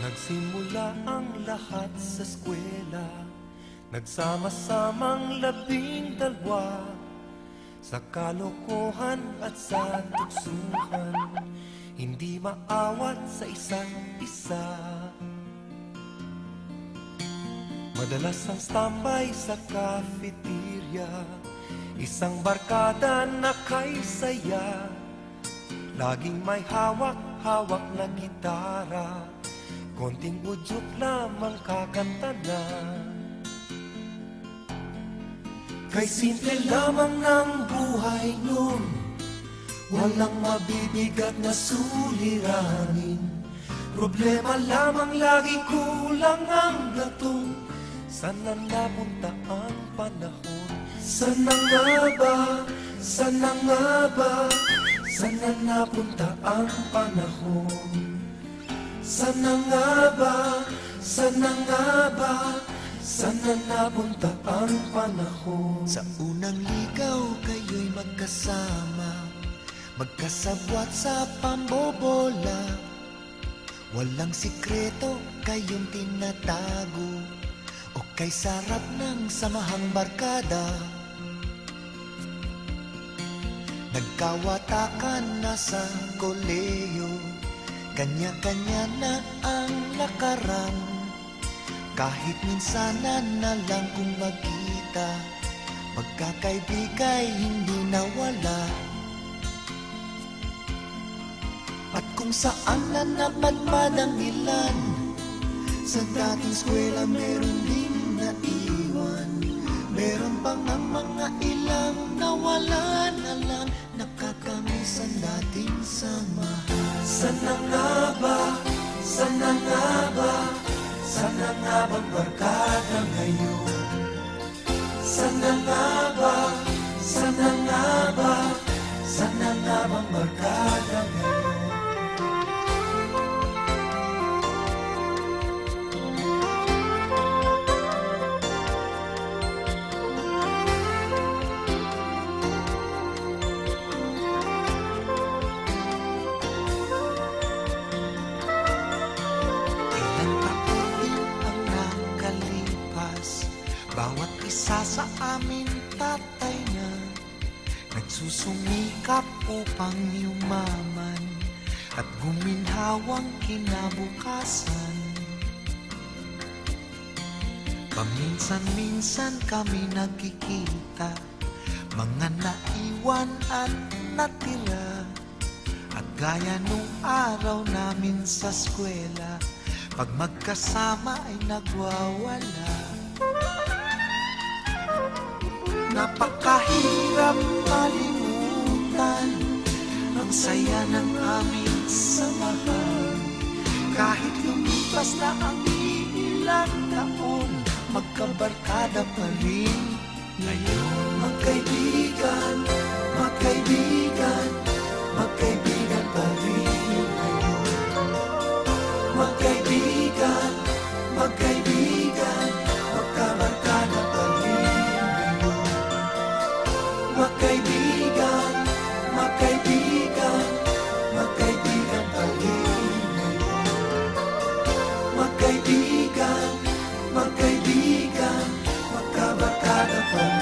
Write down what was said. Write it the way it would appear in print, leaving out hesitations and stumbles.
Nagsimula ang lahat sa eskwela, nagsama-samang 12, sa kalokohan at sa tuksuhan, hindi maawat sa isa't isa. Madalas ang standby sa cafeteria, isang barkada na kay saya, laging may hawak-hawak na gitara, konting udyok lamang kakanta na. Kay simple lamang ng buhay nun, walang mabibigat na suliranin. Problema lamang lagi, kulang ang gatong. Sana napunta ang panahon? Sana nga ba? Sana nga ba? Sana napunta ang panahon? Sana nga ba? Sana nga ba? Sana napunta ang panahon? Sa unang ligaw kayo'y magkasama, magkasabwat sa pambobola. Walang sikreto kayong tinatago, o kay sarap ng samahang barkada. Nagkawatakan na sa koleyo, kanya-kanya na ang lakaran. Kahit minsanan na lang kung magkita, magkakaibigay hindi nawala. At kung saan na napadpad ang ilan, sa dating eskwela meron din naiwan. Meron pang ang mga ilang nawala na lang, nakakamiss ang dating samahan. Sana nga ba? Sana nga ba? Sana nga bang barkada ngayon? Sana nga ba? Sana nga ba? Sana nga bang barkada ngayon? Bawat isa sa amin tatay na nagsusumikap upang yumaman at guminhawang kinabukasan. Paminsan-minsan kami nagkikita, mga naiwan at natira. At gaya nung araw namin sa eskwela, pag magkasama ay nagwawala. Napakahirap malimutan ang saya ng aming samahan. Kahit lumipas na ang ilang taon, magkabarkada pa rin ngayon. Magkaibigan, magkaibigan, magkaibigan pa rin ngayon. Magkaibigan, magkaibigan, magkabarkada pa rin ngayon. Magkaibigan, magkaibigan, magkaibigan pa rin ngayon. Magkaibigan, magkaibigan, magkabarkada pa rin.